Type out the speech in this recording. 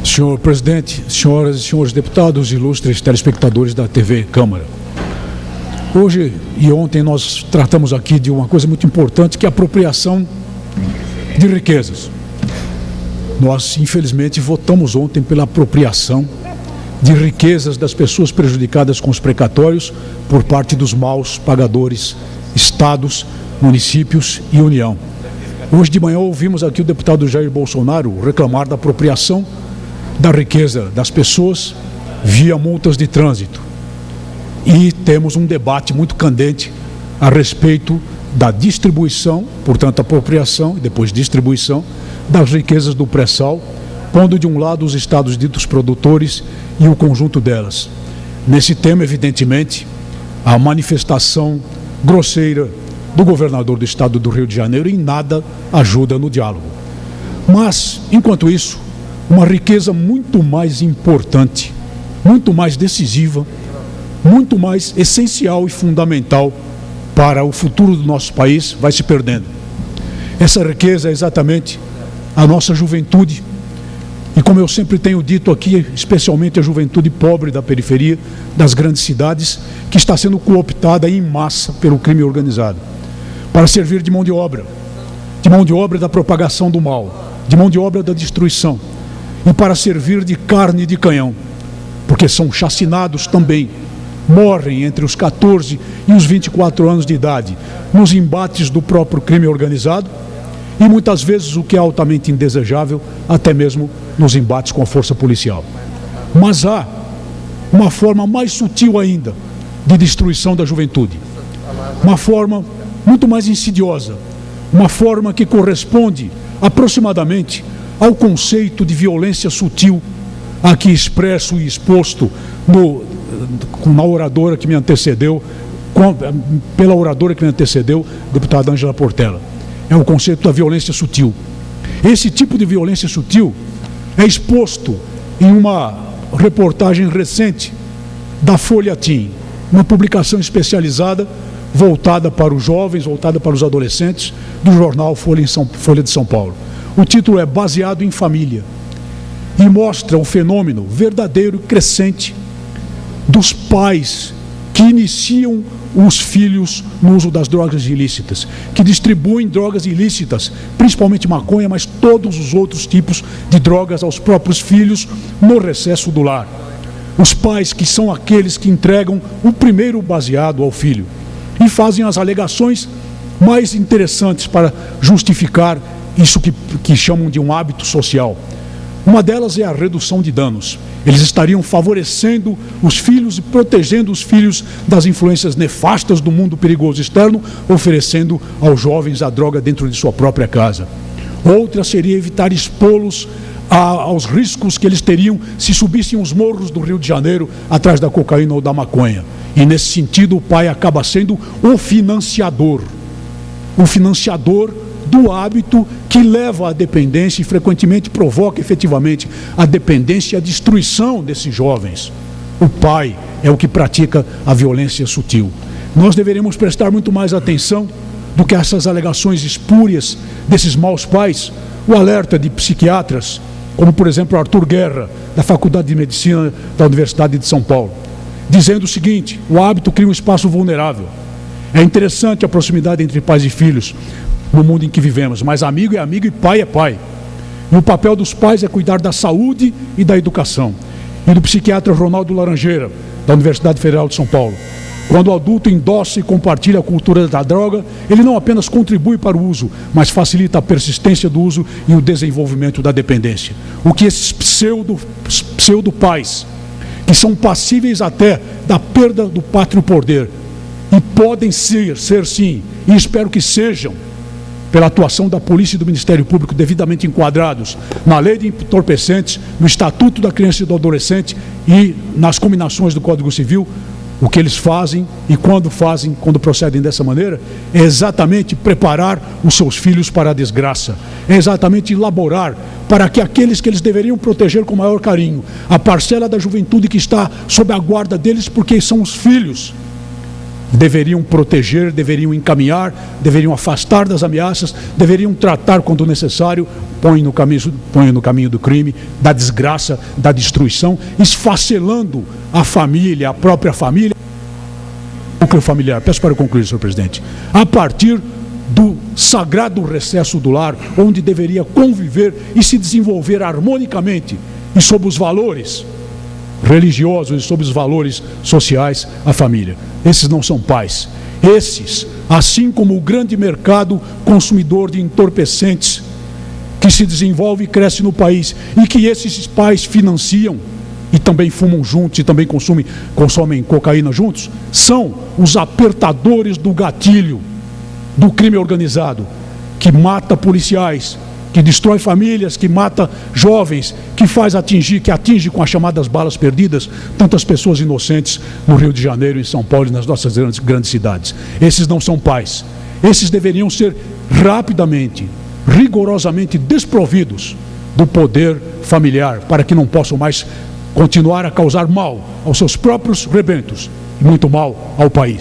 Senhor presidente, senhoras e senhores deputados, ilustres telespectadores da TV Câmara. Hoje e ontem nós tratamos aqui de uma coisa muito importante, que é a apropriação de riquezas. Nós, infelizmente, votamos ontem pela apropriação de riquezas das pessoas prejudicadas com os precatórios por parte dos maus pagadores, estados, municípios e União. Hoje de manhã ouvimos aqui o deputado Jair Bolsonaro reclamar da apropriação da riqueza das pessoas via multas de trânsito. E temos um debate muito candente a respeito da distribuição, portanto apropriação e depois distribuição das riquezas do pré-sal, pondo de um lado os estados ditos produtores e o conjunto delas. Nesse tema, evidentemente, a manifestação grosseira do governador do estado do Rio de Janeiro em nada ajuda no diálogo. Mas, enquanto isso, uma riqueza muito mais importante, muito mais decisiva, muito mais essencial e fundamental para o futuro do nosso país vai se perdendo. Essa riqueza é exatamente a nossa juventude. E como eu sempre tenho dito aqui, especialmente a juventude pobre da periferia, das grandes cidades, que está sendo cooptada em massa pelo crime organizado, para servir de mão de obra da propagação do mal, de mão de obra da destruição, e para servir de carne de canhão, porque são chacinados também, morrem entre os 14 e os 24 anos de idade, nos embates do próprio crime organizado, e muitas vezes, o que é altamente indesejável, até mesmo nos embates com a força policial. Mas há uma forma mais sutil ainda de destruição da juventude, uma forma muito mais insidiosa, uma forma que corresponde aproximadamente ao conceito de violência sutil aqui expresso e exposto na oradora que me antecedeu, pela oradora que me antecedeu, deputada Ângela Portela. É o conceito da violência sutil. Esse tipo de violência sutil é exposto em uma reportagem recente da Folha Team, uma publicação especializada voltada para os jovens, voltada para os adolescentes, do jornal Folha de São Paulo. O título é Baseado em Família e mostra o fenômeno verdadeiro e crescente dos pais que iniciam os filhos no uso das drogas ilícitas, que distribuem drogas ilícitas, principalmente maconha, mas todos os outros tipos de drogas aos próprios filhos no recesso do lar. Os pais que são aqueles que entregam o primeiro baseado ao filho e fazem as alegações mais interessantes para justificar isso que chamam de um hábito social. Uma delas é a redução de danos. Eles estariam favorecendo os filhos e protegendo os filhos das influências nefastas do mundo perigoso externo, oferecendo aos jovens a droga dentro de sua própria casa. Outra seria evitar expô-los aos riscos que eles teriam se subissem os morros do Rio de Janeiro atrás da cocaína ou da maconha. E nesse sentido o pai acaba sendo o financiador do hábito que leva à dependência e frequentemente provoca efetivamente a dependência e a destruição desses jovens. O pai é o que pratica a violência sutil. Nós deveríamos prestar muito mais atenção do que essas alegações espúrias desses maus pais, o alerta de psiquiatras, como por exemplo Arthur Guerra, da Faculdade de Medicina da Universidade de São Paulo, dizendo o seguinte: o hábito cria um espaço vulnerável. É interessante a proximidade entre pais e filhos no mundo em que vivemos, mas amigo é amigo e pai é pai. E o papel dos pais é cuidar da saúde e da educação. E do psiquiatra Ronaldo Laranjeira, da Universidade Federal de São Paulo: quando o adulto endossa e compartilha a cultura da droga, ele não apenas contribui para o uso, mas facilita a persistência do uso e o desenvolvimento da dependência. O que esses pseudo-pais, que são passíveis até da perda do pátrio poder, e podem ser sim, e espero que sejam, pela atuação da polícia e do Ministério Público devidamente enquadrados na lei de entorpecentes, no Estatuto da Criança e do Adolescente e nas combinações do Código Civil. O que eles fazem e quando procedem dessa maneira, é exatamente preparar os seus filhos para a desgraça, é exatamente elaborar para que aqueles que eles deveriam proteger com maior carinho, a parcela da juventude que está sob a guarda deles, porque são os filhos deveriam proteger, deveriam encaminhar, deveriam afastar das ameaças, deveriam tratar quando necessário, põe no caminho do crime, da desgraça, da destruição, esfacelando a família, a própria família, o núcleo familiar. Peço para concluir, senhor presidente. A partir do sagrado recesso do lar, onde deveria conviver e se desenvolver harmonicamente e sob os valores religiosos e sob os valores sociais, a família. Esses não são pais. Esses, assim como o grande mercado consumidor de entorpecentes que se desenvolve e cresce no país e que esses pais financiam e também fumam juntos e também consomem cocaína juntos, são os apertadores do gatilho do crime organizado, que mata policiais, que destrói famílias, que mata jovens, que atinge com as chamadas balas perdidas tantas pessoas inocentes no Rio de Janeiro, em São Paulo e nas nossas grandes cidades. Esses não são pais. Esses deveriam ser rapidamente, rigorosamente desprovidos do poder familiar, para que não possam mais continuar a causar mal aos seus próprios rebentos e muito mal ao país.